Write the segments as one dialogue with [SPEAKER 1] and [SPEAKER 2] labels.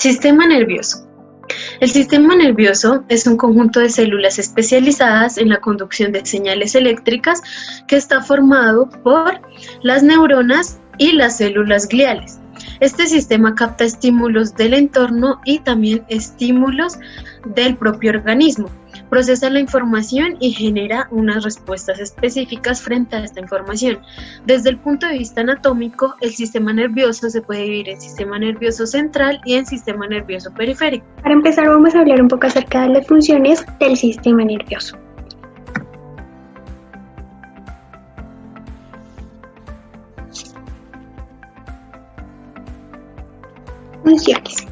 [SPEAKER 1] Sistema nervioso. El sistema nervioso es un conjunto de células especializadas en la conducción de señales eléctricas que está formado por las neuronas y las células gliales. Este sistema capta estímulos del entorno y también estímulos del propio organismo. Procesa la información y genera unas respuestas específicas frente a esta información. Desde el punto de vista anatómico, el sistema nervioso se puede dividir en sistema nervioso central y en sistema nervioso periférico.
[SPEAKER 2] Para empezar, vamos a hablar un poco acerca de las funciones del sistema nervioso. Funciones.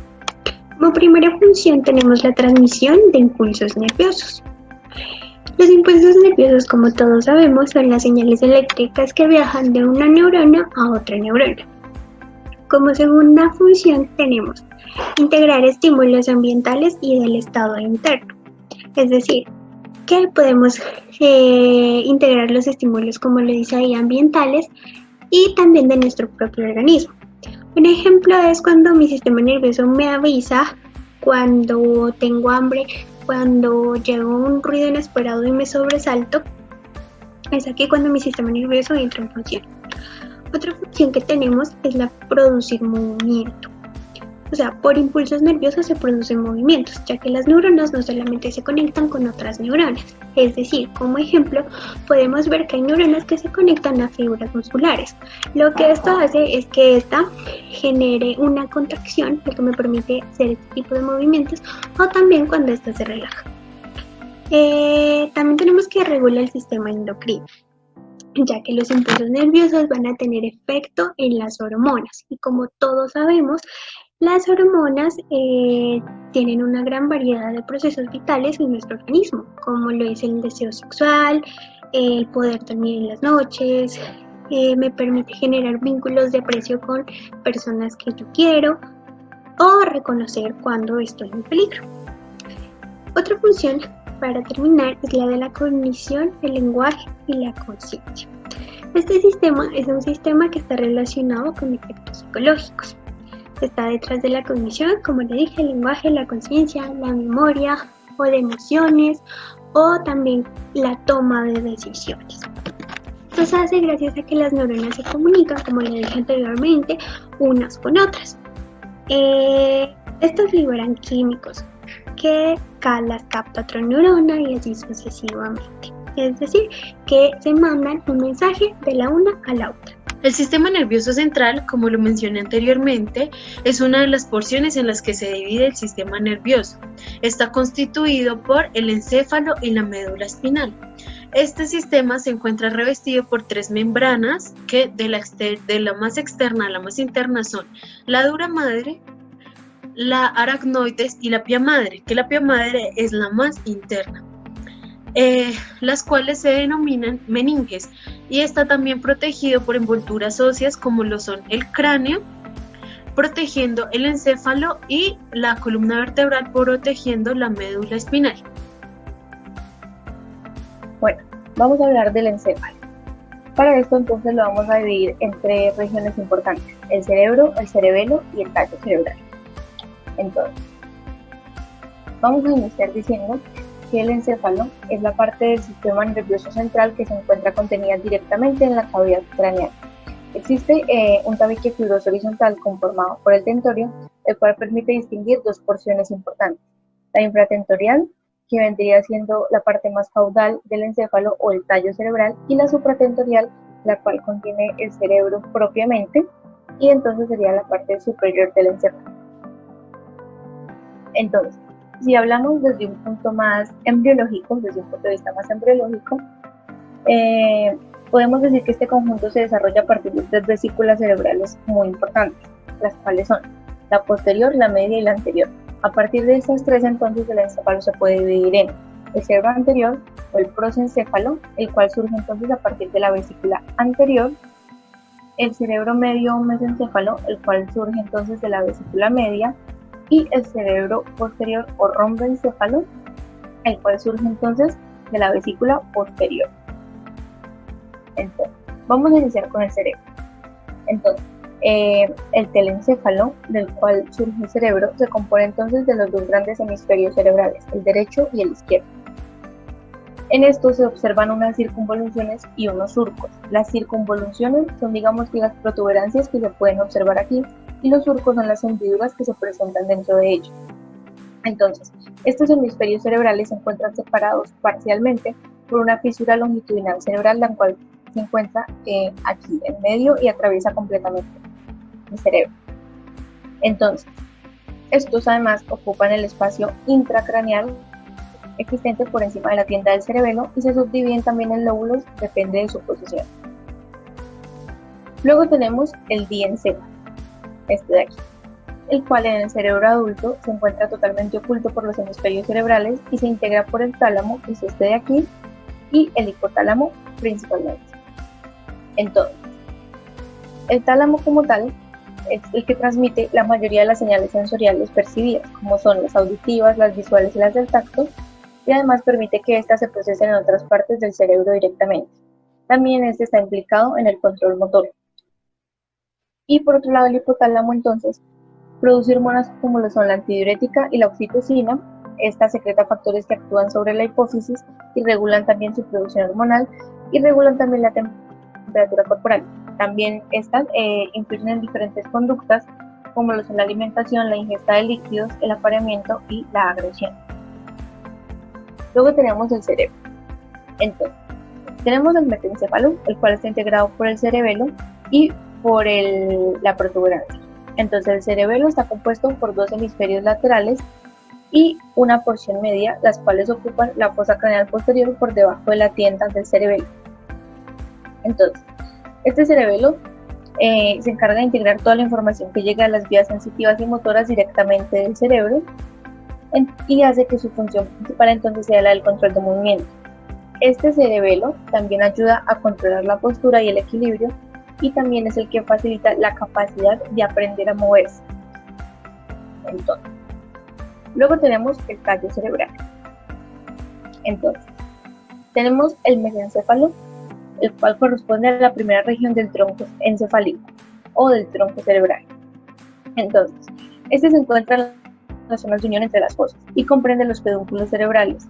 [SPEAKER 2] Como primera función tenemos la transmisión de impulsos nerviosos. Los impulsos nerviosos, como todos sabemos, son las señales eléctricas que viajan de una neurona a otra neurona. Como segunda función tenemos integrar estímulos ambientales y del estado interno. Es decir, que podemos integrar los estímulos, como lo dice ahí, ambientales y también de nuestro propio organismo. Un ejemplo es cuando mi sistema nervioso me avisa cuando tengo hambre, cuando llega un ruido inesperado y me sobresalto. Es aquí cuando mi sistema nervioso entra en función. Otra función que tenemos es la producir movimiento. O sea, por impulsos nerviosos se producen movimientos, ya que las neuronas no solamente se conectan con otras neuronas. Es decir, como ejemplo, podemos ver que hay neuronas que se conectan a fibras musculares. Lo que esto hace es que esta genere una contracción, lo que me permite hacer este tipo de movimientos, o también cuando esta se relaja. También tenemos que regular el sistema endocrino, ya que los impulsos nerviosos van a tener efecto en las hormonas. Y como todos sabemos, las hormonas tienen una gran variedad de procesos vitales en nuestro organismo, como lo es el deseo sexual, el poder dormir en las noches, me permite generar vínculos de aprecio con personas que yo quiero o reconocer cuando estoy en peligro. Otra función, para terminar, es la de la cognición, el lenguaje y la conciencia. Este sistema es un sistema que está relacionado con efectos psicológicos. Está detrás de la cognición, como le dije, el lenguaje, la conciencia, la memoria o de emociones o también la toma de decisiones. Esto se hace gracias a que las neuronas se comunican, como le dije anteriormente, unas con otras. Estos liberan químicos que las capta otra neurona y así sucesivamente. Es decir, que se mandan un mensaje de la una a la otra.
[SPEAKER 1] El sistema nervioso central, como lo mencioné anteriormente, es una de las porciones en las que se divide el sistema nervioso. Está constituido por el encéfalo y la médula espinal. Este sistema se encuentra revestido por tres membranas que de la más externa a la más interna son la dura madre, la aracnoides y la pia madre, que la pia madre es la más interna. Las cuales se denominan meninges, y está también protegido por envolturas óseas como lo son el cráneo, protegiendo el encéfalo, y la columna vertebral protegiendo la médula espinal.
[SPEAKER 3] Bueno, vamos a hablar del encéfalo. Para esto entonces lo vamos a dividir en tres regiones importantes: el cerebro, el cerebelo y el tallo cerebral. Entonces, vamos a iniciar diciendo que el encéfalo es la parte del sistema nervioso central que se encuentra contenida directamente en la cavidad craneal. Existe un tabique fibroso horizontal conformado por el tentorio, el cual permite distinguir dos porciones importantes: la infratentorial, que vendría siendo la parte más caudal del encéfalo o el tallo cerebral, y la supratentorial, la cual contiene el cerebro propiamente, y entonces sería la parte superior del encéfalo. Entonces, si hablamos desde un punto más embriológico, desde un punto de vista más embriológico, podemos decir que este conjunto se desarrolla a partir de tres vesículas cerebrales muy importantes, las cuales son la posterior, la media y la anterior. A partir de estas tres, entonces, el encéfalo se puede dividir en el cerebro anterior o el prosencéfalo, el cual surge entonces a partir de la vesícula anterior, el cerebro medio o mesencéfalo, el cual surge entonces de la vesícula media, y el cerebro posterior o romboencéfalo, el cual surge entonces de la vesícula posterior. Entonces, vamos a iniciar con el cerebro. Entonces, El telencéfalo, del cual surge el cerebro, se compone entonces de los dos grandes hemisferios cerebrales, el derecho y el izquierdo. En esto se observan unas circunvoluciones y unos surcos. Las circunvoluciones son, digamos, que las protuberancias que se pueden observar aquí, y los surcos son las hendiduras que se presentan dentro de ellos. Entonces, estos hemisferios cerebrales se encuentran separados parcialmente por una fisura longitudinal cerebral, la cual se encuentra aquí en medio y atraviesa completamente el cerebro. Entonces, estos además ocupan el espacio intracraneal existente por encima de la tienda del cerebelo y se subdividen también en lóbulos, depende de su posición. Luego tenemos el diencéfalo, este de aquí, el cual en el cerebro adulto se encuentra totalmente oculto por los hemisferios cerebrales y se integra por el tálamo, que es este de aquí, y el hipotálamo principalmente. Entonces, el tálamo como tal es el que transmite la mayoría de las señales sensoriales percibidas, como son las auditivas, las visuales y las del tacto, y además permite que éstas se procesen en otras partes del cerebro directamente. También este está implicado en el control motor. Y por otro lado, el hipotálamo entonces produce hormonas como lo son la antidiurética y la oxitocina. Esta secreta factores que actúan sobre la hipófisis y regulan también su producción hormonal y regulan también la temperatura corporal. También estas influyen en diferentes conductas como lo son la alimentación, la ingesta de líquidos, el apareamiento y la agresión. Luego tenemos el cerebro. Entonces, tenemos el metencéfalo, el cual está integrado por el cerebelo y por la protuberancia. Entonces, el cerebelo está compuesto por dos hemisferios laterales y una porción media, las cuales ocupan la fosa craneal posterior por debajo de la tienda del cerebelo. Entonces, este cerebelo se encarga de integrar toda la información que llega a las vías sensitivas y motoras directamente del cerebro y hace que su función principal entonces sea la del control de movimiento. Este cerebelo también ayuda a controlar la postura y el equilibrio y también es el que facilita la capacidad de aprender a moverse. Entonces, luego tenemos el tallo cerebral. Entonces, tenemos el mesencéfalo, el cual corresponde a la primera región del tronco encefálico o del tronco cerebral. Entonces, este se encuentra en las zonas de unión entre las fosas y comprende los pedúnculos cerebrales,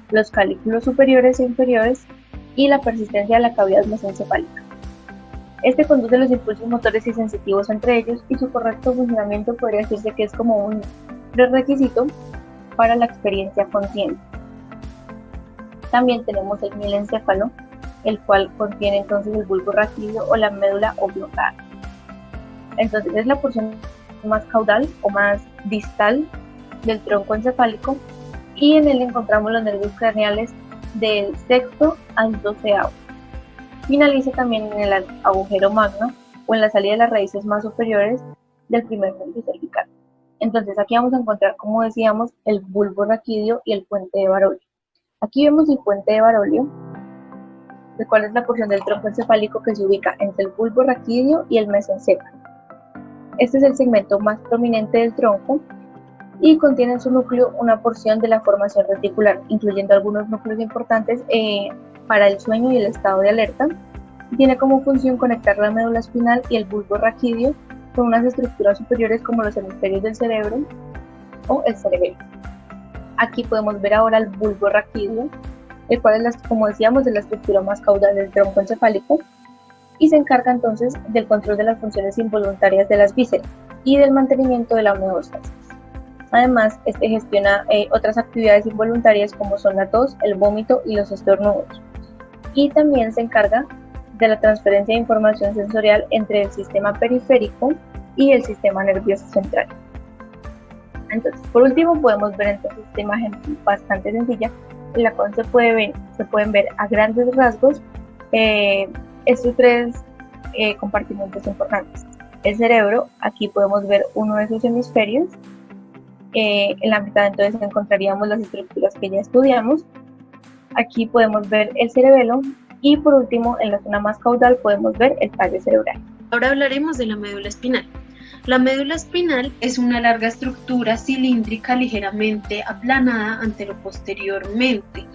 [SPEAKER 3] los calículos superiores e inferiores y la persistencia de la cavidad mesencefálica. Este conduce los impulsos motores y sensitivos entre ellos y su correcto funcionamiento podría decirse que es como un prerequisito para la experiencia consciente. También tenemos el mielencéfalo, el cual contiene entonces el bulbo raquídeo o la médula oblongada. Entonces es la porción más caudal o más distal del tronco encefálico y en él encontramos los nervios craneales del sexto al 12º. Finaliza también en el agujero magno o en la salida de las raíces más superiores del primer nervio cervical. Entonces aquí vamos a encontrar, como decíamos, el bulbo raquídeo y el puente de Barolio. Aquí vemos el puente de Barolio, el cual es la porción del tronco encefálico que se ubica entre el bulbo raquídeo y el mesencéfalo. Este es el segmento más prominente del tronco y contiene en su núcleo una porción de la formación reticular, incluyendo algunos núcleos importantes para el sueño y el estado de alerta. Tiene como función conectar la médula espinal y el bulbo raquídeo con unas estructuras superiores como los hemisferios del cerebro o el cerebelo. Aquí podemos ver ahora el bulbo raquídeo, el cual es, como decíamos, de la estructura más caudal del tronco encefálico y se encarga entonces del control de las funciones involuntarias de las vísceras y del mantenimiento de la homeostasis. Además, este gestiona otras actividades involuntarias como son la tos, el vómito y los estornudos. Y también se encarga de la transferencia de información sensorial entre el sistema periférico y el sistema nervioso central. Entonces, por último, podemos ver entonces esta imagen bastante sencilla en la cual se pueden ver a grandes rasgos estos tres compartimentos importantes. El cerebro, aquí podemos ver uno de sus hemisferios. En la mitad entonces encontraríamos las estructuras que ya estudiamos. Aquí podemos ver el cerebelo y por último en la zona más caudal podemos ver el tallo cerebral.
[SPEAKER 1] Ahora hablaremos de la médula espinal. La médula espinal es una larga estructura cilíndrica ligeramente aplanada anteroposteriormente.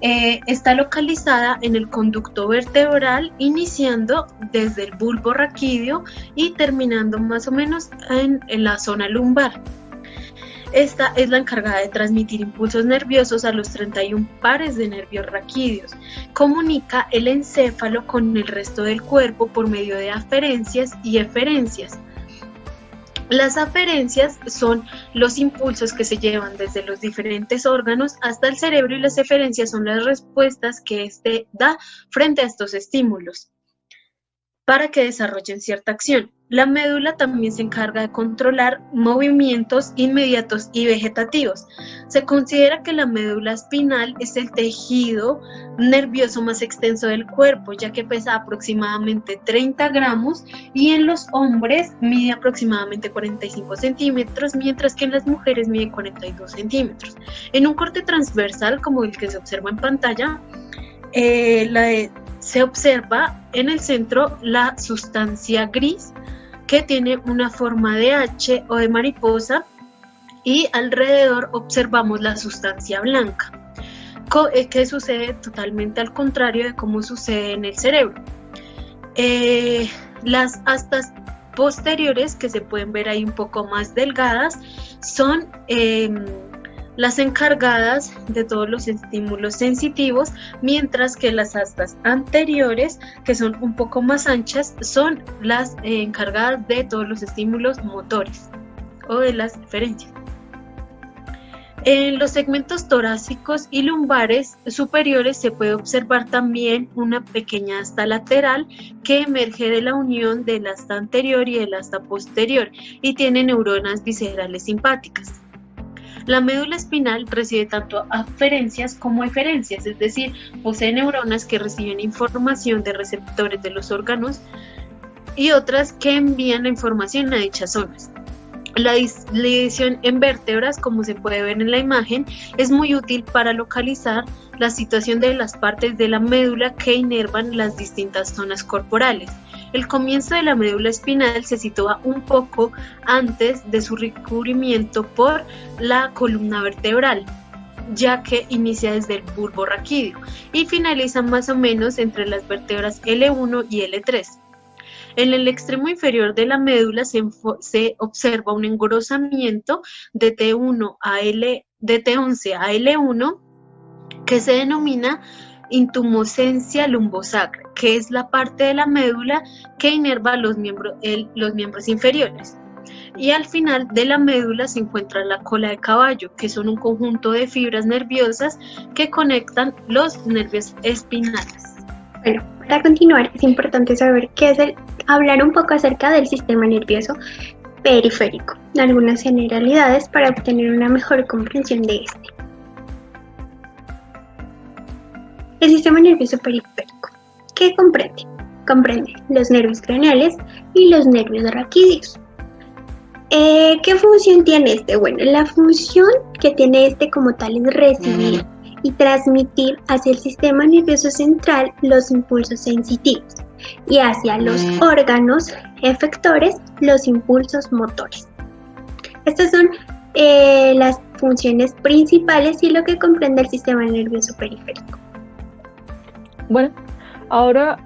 [SPEAKER 1] Está localizada en el conducto vertebral, iniciando desde el bulbo raquídeo y terminando más o menos en la zona lumbar. Esta es la encargada de transmitir impulsos nerviosos a los 31 pares de nervios raquídeos. Comunica el encéfalo con el resto del cuerpo por medio de aferencias y eferencias. Las aferencias son los impulsos que se llevan desde los diferentes órganos hasta el cerebro, y las eferencias son las respuestas que éste da frente a estos estímulos para que desarrollen cierta acción. La médula también se encarga de controlar movimientos inmediatos y vegetativos. Se considera que la médula espinal es el tejido nervioso más extenso del cuerpo, ya que pesa aproximadamente 30 gramos y en los hombres mide aproximadamente 45 centímetros, mientras que en las mujeres mide 42 centímetros. En un corte transversal, como el que se observa en pantalla, se observa en el centro la sustancia gris que tiene una forma de H o de mariposa, y alrededor observamos la sustancia blanca, que sucede totalmente al contrario de cómo sucede en el cerebro. Las astas posteriores, que se pueden ver ahí un poco más delgadas, son las encargadas de todos los estímulos sensitivos, mientras que las astas anteriores, que son un poco más anchas, son las encargadas de todos los estímulos motores o de las eferencias. En los segmentos torácicos y lumbares superiores se puede observar también una pequeña asta lateral que emerge de la unión del asta anterior y del asta posterior y tiene neuronas viscerales simpáticas. La médula espinal recibe tanto aferencias como eferencias, es decir, posee neuronas que reciben información de receptores de los órganos y otras que envían la información a dichas zonas. La división en vértebras, como se puede ver en la imagen, es muy útil para localizar la situación de las partes de la médula que inervan las distintas zonas corporales. El comienzo de la médula espinal se sitúa un poco antes de su recubrimiento por la columna vertebral, ya que inicia desde el bulbo raquídeo y finaliza más o menos entre las vértebras L1 y L3. En el extremo inferior de la médula se observa un engrosamiento de T11 a L1 que se denomina intumescencia lumbosacra, que es la parte de la médula que inerva los miembros inferiores. Y al final de la médula se encuentra la cola de caballo, que son un conjunto de fibras nerviosas que conectan los nervios espinales.
[SPEAKER 2] Bueno, para continuar es importante saber hablar un poco acerca del sistema nervioso periférico, algunas generalidades para obtener una mejor comprensión de este. El sistema nervioso periférico, ¿qué comprende? Comprende los nervios craneales y los nervios raquídeos. ¿Qué función tiene este? Bueno, la función que tiene este como tal es recibir y transmitir hacia el sistema nervioso central los impulsos sensitivos y hacia los órganos efectores los impulsos motores. Estas son las funciones principales y lo que comprende el sistema nervioso periférico.
[SPEAKER 4] Bueno, ahora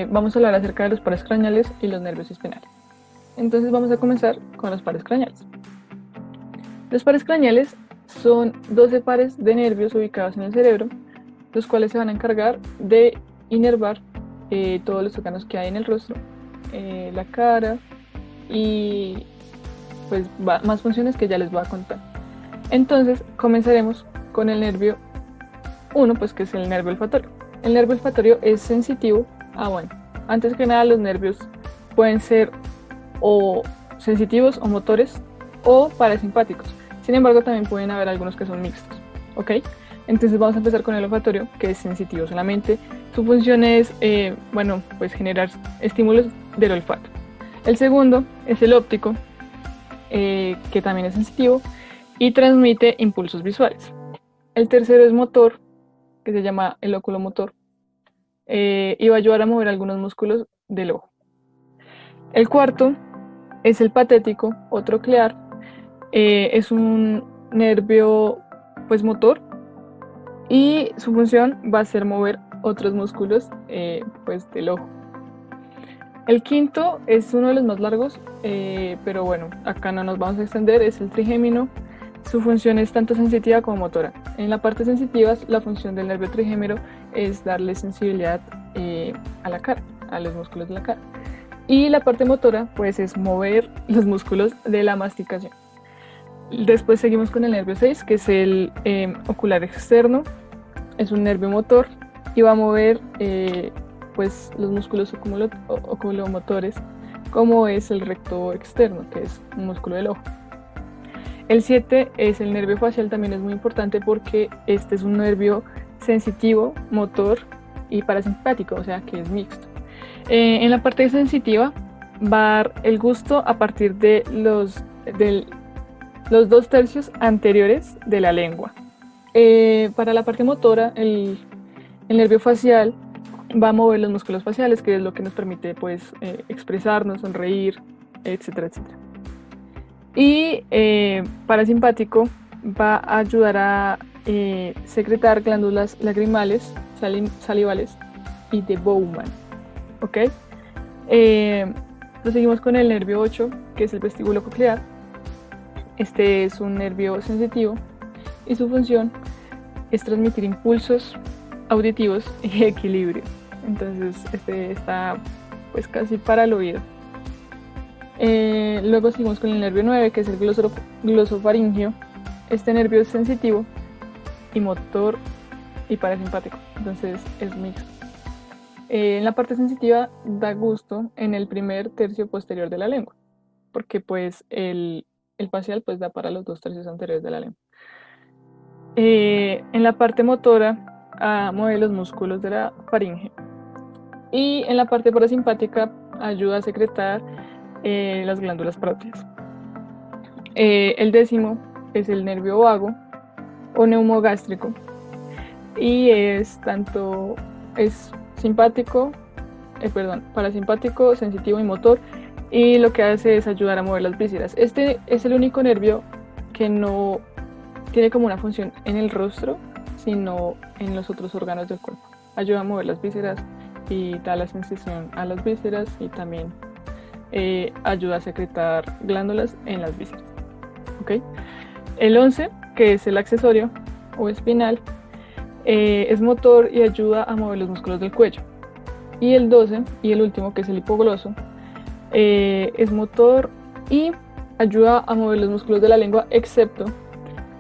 [SPEAKER 4] vamos a hablar acerca de los pares craneales y los nervios espinales. Entonces vamos a comenzar con los pares craneales. Los pares craneales son 12 pares de nervios ubicados en el cerebro, los cuales se van a encargar de inervar todos los órganos que hay en el rostro, la cara y pues más funciones que ya les voy a contar. Entonces comenzaremos con el nervio 1, pues que es el nervio olfatorio. El nervio olfatorio es sensitivo antes que nada los nervios pueden ser o sensitivos o motores o parasimpáticos. Sin embargo, también pueden haber algunos que son mixtos, ¿ok? Entonces vamos a empezar con el olfatorio, que es sensitivo solamente. Su función es, pues generar estímulos del olfato. El segundo es el óptico, que también es sensitivo y transmite impulsos visuales. El tercero es motor, que se llama el oculomotor, y va a ayudar a mover algunos músculos del ojo. El cuarto es el patético o troclear, es un nervio pues motor y su función va a ser mover otros músculos pues del ojo. El quinto es uno de los más largos, pero bueno, acá no nos vamos a extender, es el trigémino. Su función es tanto sensitiva como motora. En la parte sensitiva, la función del nervio trigémino es darle sensibilidad a la cara, a los músculos de la cara. Y la parte motora, pues, es mover los músculos de la masticación. Después seguimos con el nervio 6, que es el ocular externo. Es un nervio motor y va a mover pues, los músculos oculomotores, como es el recto externo, que es un músculo del ojo. El 7 es el nervio facial, también es muy importante porque este es un nervio sensitivo, motor y parasimpático, o sea que es mixto. En la parte sensitiva va a dar el gusto a partir de los 2/3 anteriores de la lengua. Para la parte motora, el nervio facial va a mover los músculos faciales, que es lo que nos permite pues, expresarnos, sonreír, etcétera, etcétera. Y parasimpático va a ayudar a secretar glándulas lagrimales, salivales y de Bowman. ¿Ok? Proseguimos con el nervio 8, que es el vestíbulo coclear. Este es un nervio sensitivo y su función es transmitir impulsos auditivos y equilibrio. Entonces este está pues casi para el oído. Luego seguimos con el nervio 9, que es el glosofaringeo. Este nervio es sensitivo y motor y parasimpático, entonces es mixto. En la parte sensitiva da gusto en el primer tercio posterior de la lengua, porque pues el facial pues da para los 2/3 anteriores de la lengua. En la parte motora mueve los músculos de la faringe, y en la parte parasimpática ayuda a secretar las glándulas parótidas. El 10º es el nervio vago o neumogástrico, y es parasimpático, sensitivo y motor, y lo que hace es ayudar a mover las vísceras. Este es el único nervio que no tiene como una función en el rostro, sino en los otros órganos del cuerpo. Ayuda a mover las vísceras y da la sensación a las vísceras, y también ayuda a secretar glándulas en las vísceras. ¿Okay? El 11, que es el accesorio o espinal, es motor y ayuda a mover los músculos del cuello. Y el 12, y el último, que es el hipogloso, es motor y ayuda a mover los músculos de la lengua, excepto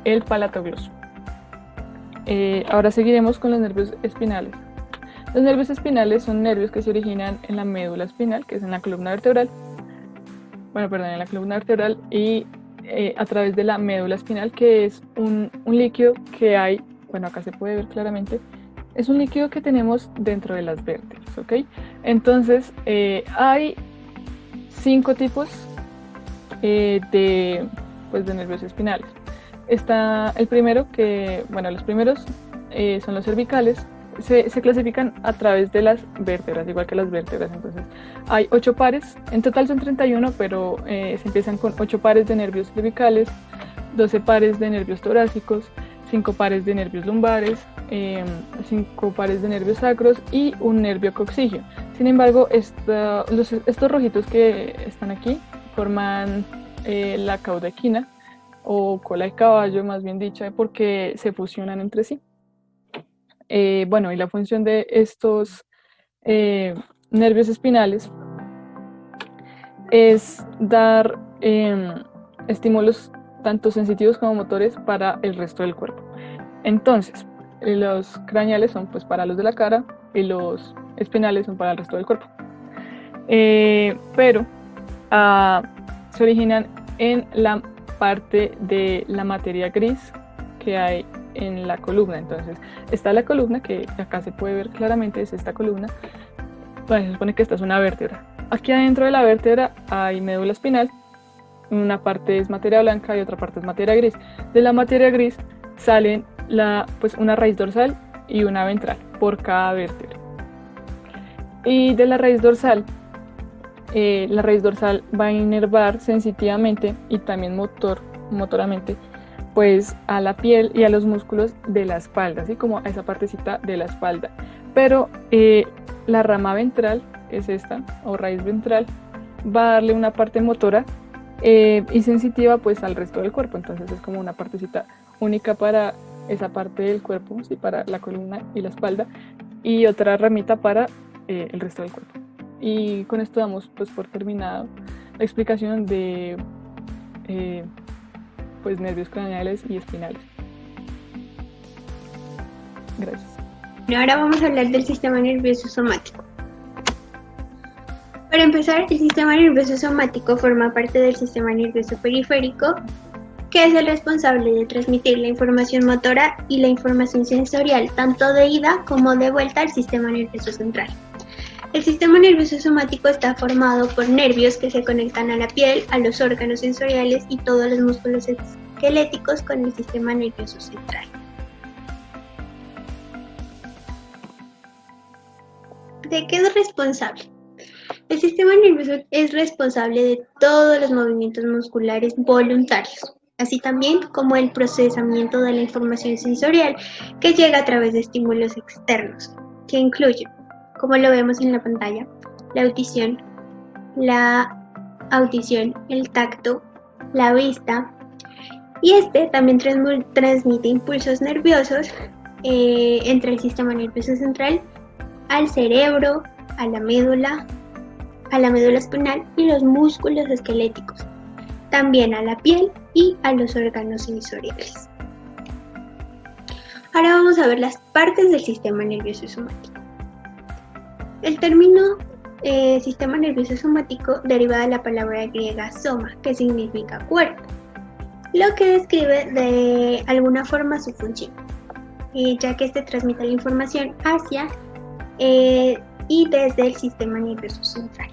[SPEAKER 4] el palatogloso. Ahora seguiremos con los nervios espinales. Los nervios espinales son nervios que se originan en la médula espinal, que es en la columna vertebral. En la columna vertebral y a través de la médula espinal, que es un líquido que hay, acá se puede ver claramente, es un líquido que tenemos dentro de las vértebras, ¿ok? Entonces, hay 5 tipos de nervios espinales. Está el primero, los primeros son los cervicales. Se clasifican a través de las vértebras, igual que las vértebras. Entonces hay 8 pares, en total son 31, pero se empiezan con 8 pares de nervios cervicales, 12 pares de nervios torácicos, 5 pares de nervios lumbares, 5 pares de nervios sacros y un nervio coccígeo. Sin embargo, estos rojitos que están aquí forman la cauda equina, o cola de caballo, más bien dicha, porque se fusionan entre sí. Y la función de estos nervios espinales es dar estímulos tanto sensitivos como motores para el resto del cuerpo. Entonces, los craneales son pues para los de la cara y los espinales son para el resto del cuerpo. Pero se originan en la parte de la materia gris que hay en la columna. Entonces está la columna, que acá se puede ver claramente, es esta columna. Se supone que esta es una vértebra. Aquí adentro de la vértebra hay médula espinal, una parte es materia blanca y otra parte es materia gris. De la materia gris salen una raíz dorsal y una ventral por cada vértebra. Y de la raíz dorsal va a inervar sensitivamente y también motoramente pues a la piel y a los músculos de la espalda, así como a esa partecita de la espalda. Pero la rama ventral, que es esta, o raíz ventral, va a darle una parte motora y sensitiva pues al resto del cuerpo. Entonces es como una partecita única para esa parte del cuerpo, ¿sí? Para la columna y la espalda, y otra ramita para el resto del cuerpo. Y con esto damos pues por terminado la explicación de pues nervios craneales y espinales. Gracias.
[SPEAKER 2] Ahora vamos a hablar del sistema nervioso somático. Para empezar, el sistema nervioso somático forma parte del sistema nervioso periférico, que es el responsable de transmitir la información motora y la información sensorial, tanto de ida como de vuelta al sistema nervioso central. El sistema nervioso somático está formado por nervios que se conectan a la piel, a los órganos sensoriales y todos los músculos esqueléticos con el sistema nervioso central. ¿De qué es responsable? El sistema nervioso es responsable de todos los movimientos musculares voluntarios, así también como el procesamiento de la información sensorial que llega a través de estímulos externos, que incluyen, como lo vemos en la pantalla, la audición, el tacto, la vista, y este también transmite impulsos nerviosos entre el sistema nervioso central al cerebro, a la médula espinal y los músculos esqueléticos, también a la piel y a los órganos sensoriales. Ahora vamos a ver las partes del sistema nervioso somático. El término sistema nervioso somático deriva de la palabra griega soma, que significa cuerpo, lo que describe de alguna forma su función, ya que este transmite la información hacia y desde el sistema nervioso central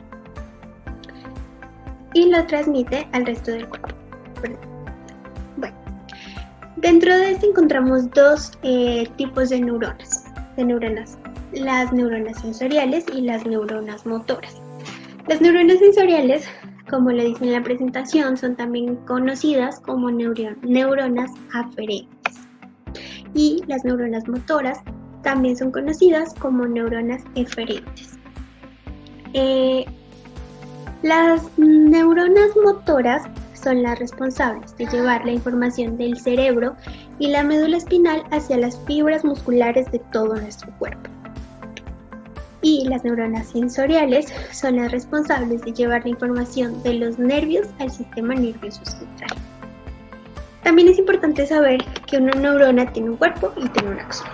[SPEAKER 2] y lo transmite al resto del cuerpo. Bueno, dentro de este encontramos dos tipos de neuronas, las neuronas sensoriales y las neuronas motoras. Las neuronas sensoriales, como lo dice en la presentación, son también conocidas como neuronas aferentes, y las neuronas motoras también son conocidas como neuronas eferentes. Las neuronas motoras son las responsables de llevar la información del cerebro y la médula espinal hacia las fibras musculares de todo nuestro cuerpo. Y las neuronas sensoriales son las responsables de llevar la información de los nervios al sistema nervioso central. También es importante saber que una neurona tiene un cuerpo y tiene un axón.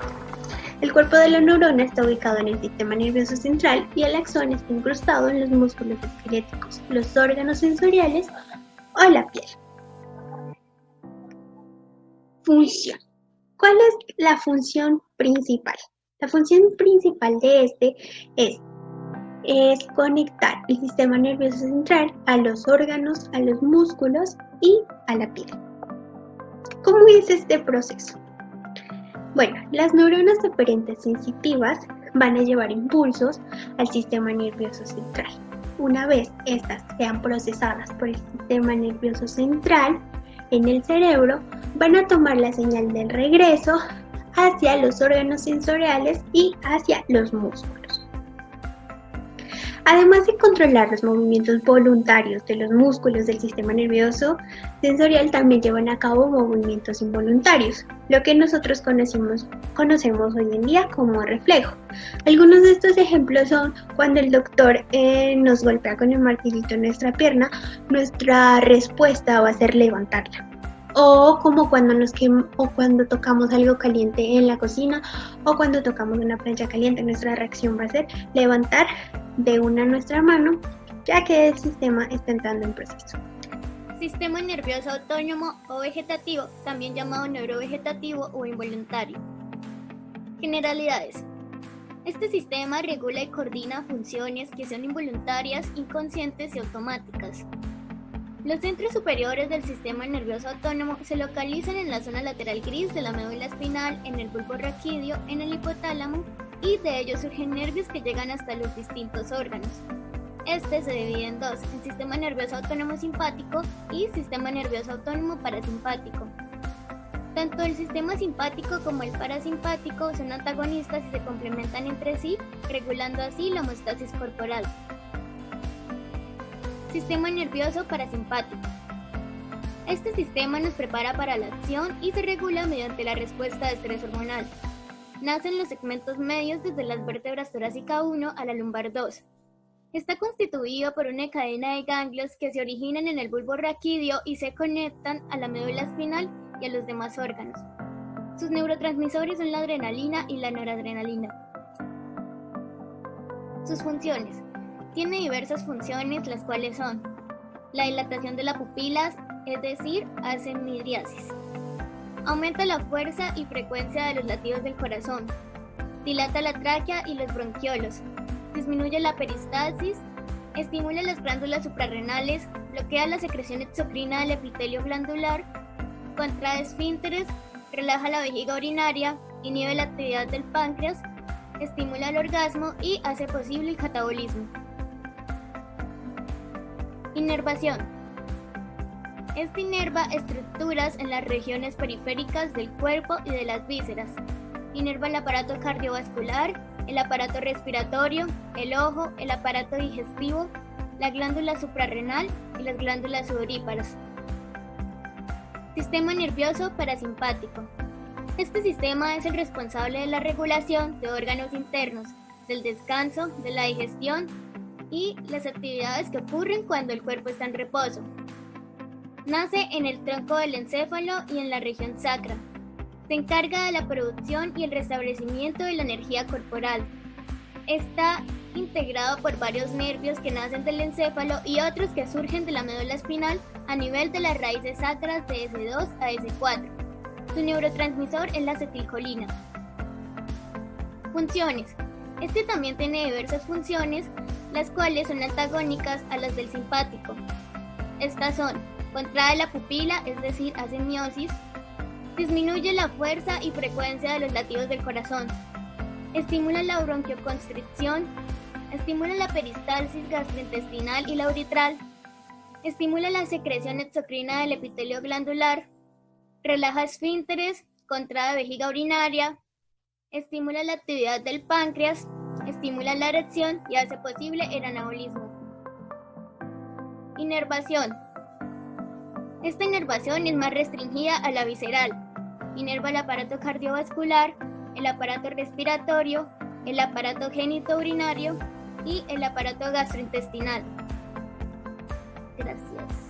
[SPEAKER 2] El cuerpo de la neurona está ubicado en el sistema nervioso central y el axón está incrustado en los músculos esqueléticos, los órganos sensoriales o la piel. Función. ¿Cuál es la función principal? La función principal de este es conectar el sistema nervioso central a los órganos, a los músculos y a la piel. ¿Cómo es este proceso? Bueno, las neuronas aferentes sensitivas van a llevar impulsos al sistema nervioso central. Una vez estas sean procesadas por el sistema nervioso central en el cerebro, van a tomar la señal del regreso hacia los órganos sensoriales y hacia los músculos. Además de controlar los movimientos voluntarios de los músculos del sistema nervioso sensorial, también llevan a cabo movimientos involuntarios, lo que nosotros conocemos hoy en día como reflejo. Algunos de estos ejemplos son cuando el doctor nos golpea con el martillito en nuestra pierna, nuestra respuesta va a ser levantarla. O como cuando tocamos algo caliente en la cocina, o cuando tocamos una plancha caliente, nuestra reacción va a ser levantar de una nuestra mano, ya que el sistema está entrando en proceso.
[SPEAKER 5] Sistema nervioso autónomo o vegetativo, también llamado neurovegetativo o involuntario. Generalidades. Este sistema regula y coordina funciones que son involuntarias, inconscientes y automáticas. Los centros superiores del sistema nervioso autónomo se localizan en la zona lateral gris de la médula espinal, en el bulbo raquídeo, en el hipotálamo, y de ellos surgen nervios que llegan hasta los distintos órganos. Este se divide en dos, el sistema nervioso autónomo simpático y sistema nervioso autónomo parasimpático. Tanto el sistema simpático como el parasimpático son antagonistas y se complementan entre sí, regulando así la homeostasis corporal. Sistema nervioso parasimpático. Este sistema nos prepara para la acción y se regula mediante la respuesta de estrés hormonal. Nace en los segmentos medios desde las vértebras torácica 1 a la lumbar 2. Está constituido por una cadena de ganglios que se originan en el bulbo raquídeo y se conectan a la médula espinal y a los demás órganos. Sus neurotransmisores son la adrenalina y la noradrenalina. Sus funciones. Tiene diversas funciones, las cuales son la dilatación de las pupilas, es decir, hace midriasis. Aumenta la fuerza y frecuencia de los latidos del corazón. Dilata la tráquea y los bronquiolos. Disminuye la peristalsis. Estimula las glándulas suprarrenales. Bloquea la secreción exocrina del epitelio glandular. Contrae esfínteres. Relaja la vejiga urinaria. Inhibe la actividad del páncreas. Estimula el orgasmo y hace posible el catabolismo. Inervación. Esta inerva estructuras en las regiones periféricas del cuerpo y de las vísceras. Inerva el aparato cardiovascular, el aparato respiratorio, el ojo, el aparato digestivo, la glándula suprarrenal y las glándulas sudoríparas. Sistema nervioso parasimpático. Este sistema es el responsable de la regulación de órganos internos, del descanso, de la digestión y las actividades que ocurren cuando el cuerpo está en reposo. Nace en el tronco del encéfalo y en la región sacra. Se encarga de la producción y el restablecimiento de la energía corporal. Está integrado por varios nervios que nacen del encéfalo y otros que surgen de la médula espinal a nivel de las raíces sacras de S2 a S4. Su neurotransmisor es la acetilcolina. Funciones. Este también tiene diversas funciones, las cuales son antagónicas a las del simpático. Estas son: contrae la pupila, es decir, hace miosis. Disminuye la fuerza y frecuencia de los latidos del corazón. Estimula la bronquioconstricción. Estimula la peristalsis gastrointestinal y la uretral. Estimula la secreción exocrina del epitelio glandular. Relaja esfínteres. Contrae vejiga urinaria. Estimula la actividad del páncreas. Estimula la erección y hace posible el anabolismo. Inervación. Esta inervación es más restringida a la visceral. Inerva el aparato cardiovascular, el aparato respiratorio, el aparato genitourinario y el aparato gastrointestinal. Gracias.